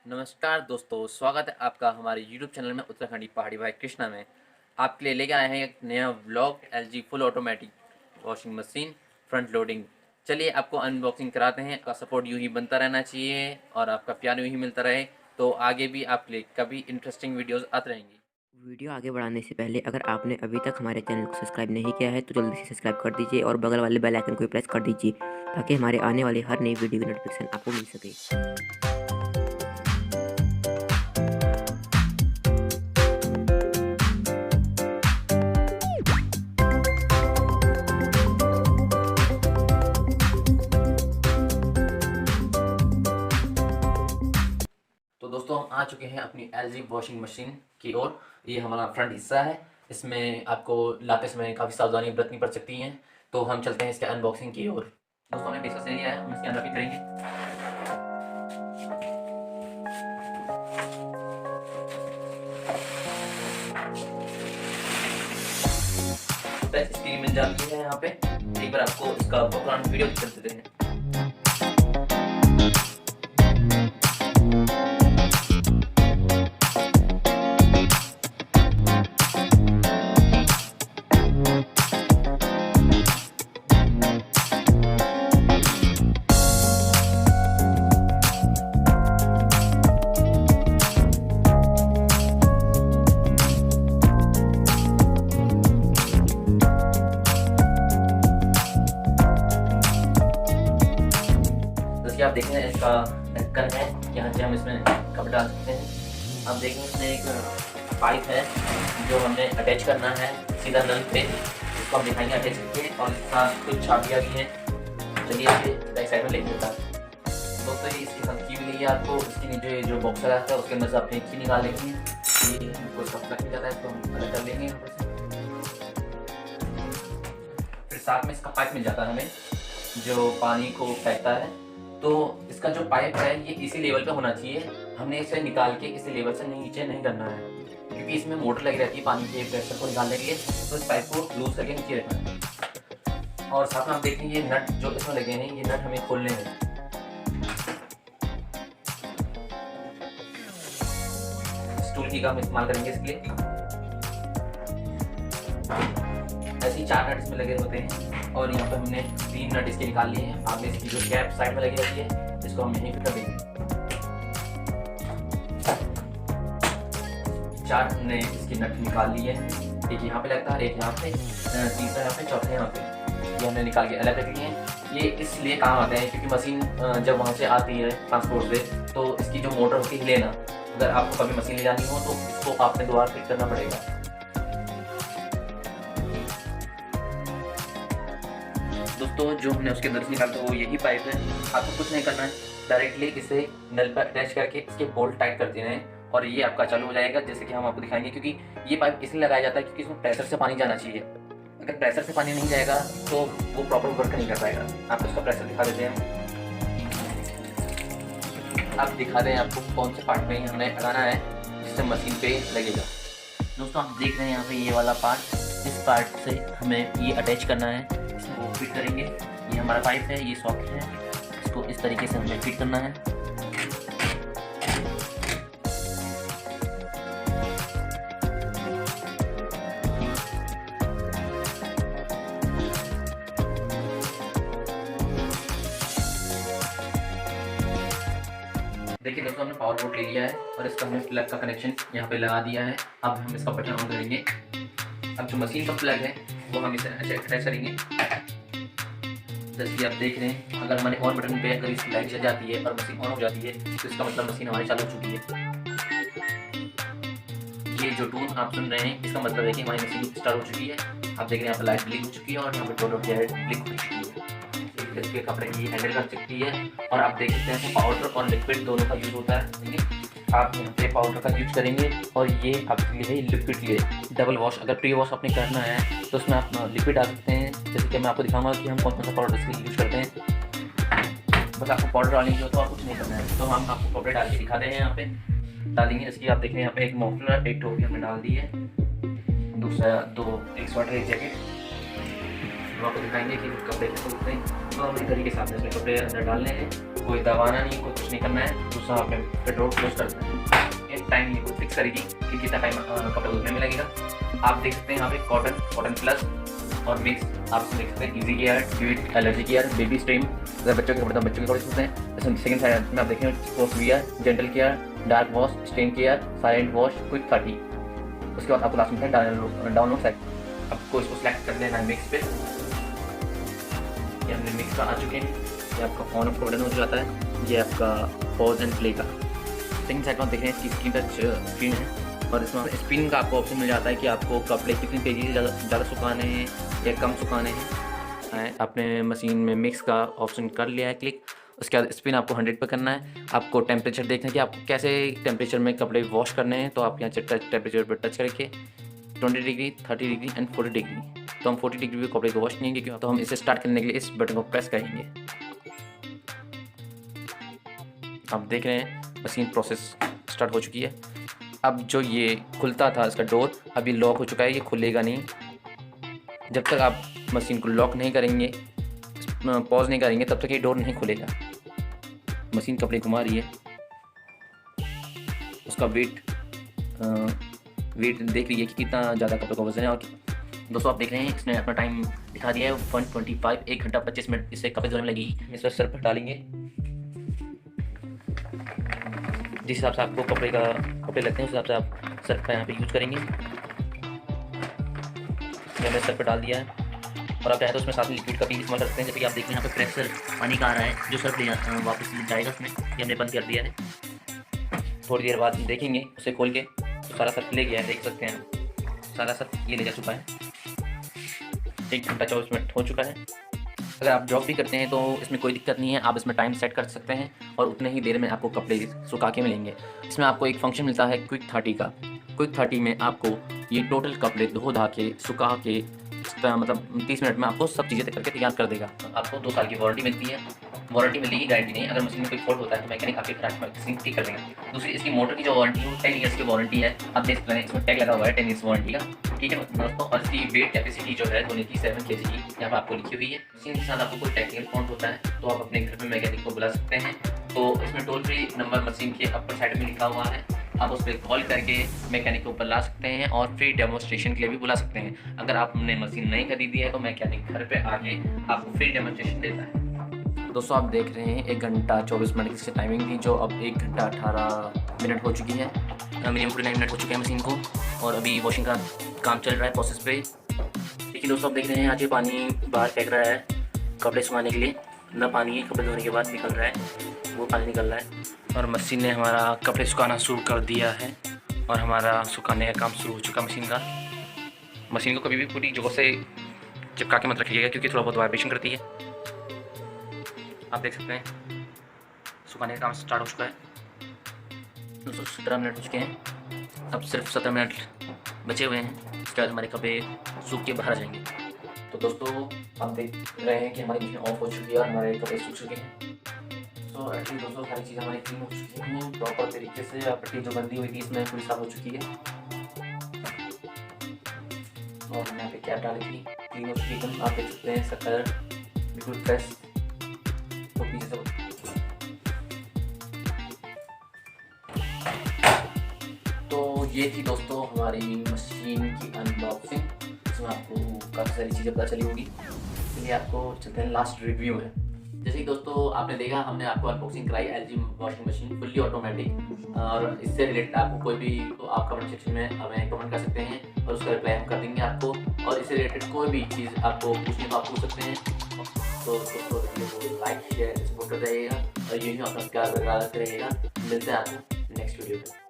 नमस्कार दोस्तों, स्वागत है आपका हमारे YouTube चैनल में उत्तराखंडी पहाड़ी भाई कृष्णा में। आपके लिए लेके आए हैं एक नया vlog LG full automatic washing machine front loading. चलिए आपको अनबॉक्सिंग कराते हैं। आपका सपोर्ट यूँ ही बनता रहना चाहिए और आपका प्यार यूँ ही मिलता रहे, तो आगे भी आपके लिए कभी इंटरेस्टिंग वीडियोज़ आते रहेंगी। वीडियो आगे बढ़ाने से पहले अगर आपने अभी तक हमारे चैनल को सब्सक्राइब नहीं किया है तो जल्दी से सब्सक्राइब कर दीजिए और बगल वाले बेल आइकन को प्रेस कर दीजिए ताकि हमारे आने वाली हर नई वीडियो की नोटिफिकेशन आपको मिल सके। तो दोस्तों हम आ चुके हैं अपनी LG वॉशिंग मशीन की ओर। ये हमारा फ्रंट हिस्सा है। इसमें आपको लाते समय काफ़ी सावधानी बरतनी पड़ सकती हैं, तो हम चलते हैं इसके अनबॉक्सिंग की ओर। दोस्तों हमने डिस्कस लिया है, हम इसके अंदर भी करेंगे। टच स्क्रीन मिल जाती है यहाँ पे। एक बार आपको इसका बैकग्राउंड वीडियो दिखा देते हैं। जैसे कि आप देख रहे हैं, इसका ढक्कन है, यहाँ से हम इसमें कपड़ा डाल सकते हैं। आप देखें इसमें एक पाइप है जो हमें अटैच करना है सीधा नल पे। इसको हम दिखाएंगे अटैच करके, और इसका कुछ चाबियाँ भी हैं। चलिए इसे बैक साइड में लेके देता है। दोस्तों ये इसकी हम की मिली है आपको। इसकी नीचे जो बॉक्स रहता है उसके अंदर से अपनी की निकाल लेंगे। ये हमको इसका प्लग मिल जाता है, इसको हम अलग कर लेंगे यहाँ पर से। फिर साथ में इसका पाइप मिल जाता है हमें, जो पानी को फेंकता है। तो इसका जो पाइप है ये इसी लेवल पे होना चाहिए। हमने इसे निकाल के इसी लेवल से नीचे नहीं करना है, क्योंकि इसमें मोटर लगी रहती है पानी के प्रेशर को निकालने के लिए। तो इस पाइप को लूज करके नीचे रखना है। और साथ में आप देखें ये नट जो इसमें लगे हैं, ये नट हमें खोलने हैं। स्टूल की का हम इस्तेमाल करेंगे इसके लिए। ऐसे ही 4 नट इसमें लगे होते हैं, और यहाँ पर हमने 3 नट इसके निकाल लिए हैं। आपने इसकी जो कैप साइड में लगी रहती है, इसको हम यहीं फिट कर देंगे। 4 हमने इसकी नट निकाल लिए हैं। एक यहाँ पे लगता है, एक यहाँ पे, तीसरा यहाँ पे, चौथा यहाँ पे। ये हमने निकाल के अलग रख लिए हैं। ये इसलिए काम आते हैं क्योंकि मशीन जब वहाँ से आती है ट्रांसपोर्ट से, तो इसकी जो मोटर होती है लेना, अगर आपको कभी मशीन ले जानी हो तो इसको आपने दोबारा फिट करना पड़ेगा। दोस्तों जो हमने उसके अंदर से निकाला था वो यही पाइप है। आपको कुछ नहीं करना है, डायरेक्टली इसे नल पर अटैच करके इसके बोल्ट टाइट कर देना है और ये आपका चालू हो जाएगा, जैसे कि हम आपको दिखाएंगे। क्योंकि ये पाइप इसलिए लगाया जाता है क्योंकि इसमें प्रेशर से पानी जाना चाहिए। अगर प्रेशर से पानी नहीं जाएगा तो वो प्रॉपर वर्क नहीं कर पाएगा। आपको इसका प्रेशर दिखा देते हैं। आप दिखा दें आपको कौन से पार्ट में हमें लगाना है जिससे मशीन पे लगेगा। दोस्तों आप देख रहे हैं यहाँ पे ये वाला पार्ट, इस पार्ट से हमें ये अटैच करना है। इसको फिट करेंगे। ये हमारा पाइप है, ये सॉकेट है, इसको इस तरीके से हमें फिट करना है। देखिए दोस्तों हमने पावर बोर्ड ले लिया है और इसका हमने प्लग का कनेक्शन यहाँ पे लगा दिया है। अब हम इसका बटन ऑन करेंगे। अब जो मशीन का प्लग है वो हम इसे अटैच करेंगे। जैसे कि आप देख रहे हैं, अगर हमारे ऑन बटन पे अगर इसकी लाइट जल जाती है और मशीन ऑन हो जाती है तो इसका मतलब मशीन हमारी चालू हो चुकी है। ये जो टून आप सुन रहे हैं इसका मतलब है कि हमारी मशीन स्टार्ट हो चुकी है। आप देख रहे हैं यहाँ पर लाइट ब्लिंक हो चुकी है और यहाँ पर टोटल ब्लिंक हो चुकी है। इसके कपड़े की हैंडल कर सकती है। और आप देख सकते हैं पाउडर और लिक्विड दोनों का यूज होता है। ठीक, आप यहाँ पे पाउडर का यूज करेंगे और ये आपके लिए लिक्विड लिए डबल वॉश। अगर प्री वॉश आपने करना है तो उसमें आप लिक्विड डाल सकते हैं। जैसे कि मैं आपको दिखाऊंगा कि हम कौन सा पाउडर इसके यूज करते हैं। बस आपको पाउडर डालने की तो और कुछ नहीं करना है। तो हम आपको पाउडर डाल के दिखा रहे हैं। यहाँ पे डालेंगे इसकी, आप देख रहे हैं यहाँ पे एक मफलर, एक टोपी हमने डाल दी है, दूसरा एक स्वेटर, एक जैकेट। हम आपको दिखाएंगे कि कपड़े कैसे धुलते हैं। तो हम तरीके से आपने इसमें कपड़े अंदर डालने हैं, कोई दबाना नहीं, कोई कुछ नहीं करना है। दूसरा आपने पेट्रोल क्लोज कर देना है। एक टाइम ये खुद फिक्स करेगी कि कितना टाइम कपड़े धुलने में लगेगा। आप देख सकते हैं यहाँ पे कॉटन प्लस और मिक्स आप देख सकते हैं। Easy care, duet, allergy care, baby stream, अगर बच्चों के कपड़े तो बच्चों के कपड़े धुलते हैं। सेकंड साइड में आप देखें sports wear, gentle care, dark wash, stain care, silent wash, quick 30। उसके बाद आपको लास्ट में डाउनलोड सेट, आपको इसको सिलेक्ट कर देना है मिक्स पे। ये हमने मिक्स का आ चुके हैं। ये आपका ऑन ऑफ का बटन हो जाता है, ये आपका पॉज एंड प्ले का। सेकंड साइड में आप देख रहे हैं इसकी स्क्रीन टच स्क्रीन है और इसमें स्पिन का आपको ऑप्शन मिल जाता है कि आपको कपड़े कितनी तेज़ी से ज़्यादा सुखाने हैं या कम सुखाने हैं। आपने मशीन में मिक्स का ऑप्शन कर लिया है क्लिक। उसके बाद स्पिन आपको 100 पे करना है। आपको टेम्परेचर देखना है कि आपको कैसे टेम्परेचर में कपड़े वॉश करने हैं। तो आप यहाँ टेम्परेचर पर टच करके 20 डिग्री, 30 डिग्री एंड 40 डिग्री। तो हम 40 डिग्री पे कपड़े को वॉश नहीं करेंगे क्योंकि तो हम इसे स्टार्ट करने के लिए इस बटन को प्रेस करेंगे। आप देख रहे हैं मशीन प्रोसेस स्टार्ट हो चुकी है। अब जो ये खुलता था इसका डोर अभी लॉक हो चुका है, ये खुलेगा नहीं जब तक आप मशीन को लॉक नहीं करेंगे, पॉज नहीं करेंगे, तब तक ये डोर नहीं खुलेगा। मशीन कपड़े घुमा रही है, उसका वेट देख रही है कि कितना ज़्यादा कपड़े का वजन है। और दोस्तों आप देख रहे हैं इसने अपना टाइम दिखा दिया है 125, 1 घंटा 25 मिनट इससे कपड़े धोने में लगेगी। इस पर सर पर डालेंगे जिस हिसाब से आपको कपड़े लगते हैं उस हिसाब से आप सर्फ का यहाँ पे यूज़ करेंगे। ये हमने सर्फ पे डाल दिया है और आप चाहे तो उसमें साथ में लिक्विड का भी इस्तेमाल कर सकते हैं। जैसे कि आप देख रहे हैं यहाँ पे प्रेशर पानी का आ रहा है जो सर्फ वापस जाएगा उसमें। ये हमने बंद कर दिया है। थोड़ी देर बाद देखेंगे उसे खोल के तो सारा सर्फ ले गया है, देख सकते हैं सारा सर्फ ये ले जा चुका है। 1 घंटा 24 मिनट हो चुका है। अगर आप जॉब भी करते हैं तो इसमें कोई दिक्कत नहीं है, आप इसमें टाइम सेट कर सकते हैं और उतने ही देर में आपको कपड़े सुखा के मिलेंगे। इसमें आपको एक फंक्शन मिलता है क्विक 30 का। क्विक 30 में आपको ये टोटल कपड़े धो धा के सुखा के मतलब 30 मिनट में आपको सब चीज़ें करके तैयार कर देगा। आपको 2 साल की वारंटी मिलती है। वारंटी मिलेगी, गारंटी नहीं। अगर मशीन में कोई फॉल्ट होता है तो मैकेनिक आपके मशीन ठीक कर देंगे। दूसरी इसकी मोटर की जो वारंटी है वो 10 ईयर्स की वारंटी है। आप देख सकते हैं इसमें टैग लगा हुआ है 10 ईयर्स वारंटी का, ठीक है दोस्तों। और इसकी वेट कैपेसिटी जो है 7 kg की यहाँ पर आपको लिखी हुई है। मशीन के साथ आपको कोई टेक्निकल फॉल्ट होता है तो आप अपने घर में मैकेनिक को बुला सकते हैं। तो इसमें टोल फ्री नंबर मशीन के अपर साइड में लिखा हुआ है, आप उस पर कॉल करके मैकेनिक को बुला सकते हैं और फ्री डेमोस्ट्रेशन के लिए भी बुला सकते हैं। अगर आपने मशीन नहीं खरीदी है तो मैकेनिक घर पे आके आपको फ्री डेमोस्ट्रेशन देता है। दोस्तों आप देख रहे हैं 1 घंटा 24 मिनट की टाइमिंग थी जो अब 1 घंटा 18 मिनट हो चुकी है। मिनिमम 49 मिनट हो चुके हैं मशीन को और अभी वॉशिंग का काम चल रहा है प्रोसेस पे। देखिए दोस्तों आप देख रहे हैं आज ये पानी बाहर फेंक रहा है कपड़े सुखाने के लिए। ना पानी कपड़े धोने के बाद निकल रहा है, वो पानी निकल रहा है और मशीन ने हमारा कपड़े सुखाना शुरू कर दिया है और हमारा सुखाने का काम शुरू हो चुका मशीन का। मशीन को कभी भी पूरी जगह से चिपका के मत रखिएगा क्योंकि थोड़ा बहुत वाइब्रेशन करती है। आप देख सकते हैं सुखाने का काम स्टार्ट हो चुका है। 17 मिनट हो चुके हैं, अब सिर्फ 17 मिनट बचे हुए हैं। इसके बाद हमारे कपड़े सूख के बाहर आ जाएंगे। तो दोस्तों आप देख रहे हैं कि हमारी मशीन ऑफ हो चुकी है और हमारे कपड़े सूख चुके हैं। तो एक्चुअली दोस्तों सारी चीज़ हमारी क्लीन हो चुकी हैं प्रॉपर तरीके से। पट्टी जो बंदी हुई थी इसमें पूरी साफ हो चुकी है और हमने यहाँ पे कैप डाली थी, क्लीन हो चुकी है एकदम। आप देख सकते हैं इसका कलर बिल्कुल फ्रेश। तो पीछे से तो ये थी दोस्तों हमारी मशीन की अनबॉक्सिंग, इसमें आपको काफ़ी सारी चीज़ें पता चली होगी। इसलिए आपको चलते हैं लास्ट रिव्यू में। जैसे कि दोस्तों आपने देखा हमने आपको अनबॉक्सिंग कराई LG washing machine fully automatic. और इससे रिलेटेड आपको कोई भी तो आप कमेंट सेक्शन में हमें कमेंट कर सकते हैं और उसका रिप्लाई हम कर देंगे आपको। और इससे रिलेटेड कोई भी चीज़ आपको पूछनी तो आप पूछ सकते हैं। तो दोस्तों वीडियो को लाइक शेयर सपोर्ट कर रहिएगा और यही अपना प्यार बरकरार रखते रहिएगा। मिलते हैं आपको नेक्स्ट वीडियो में।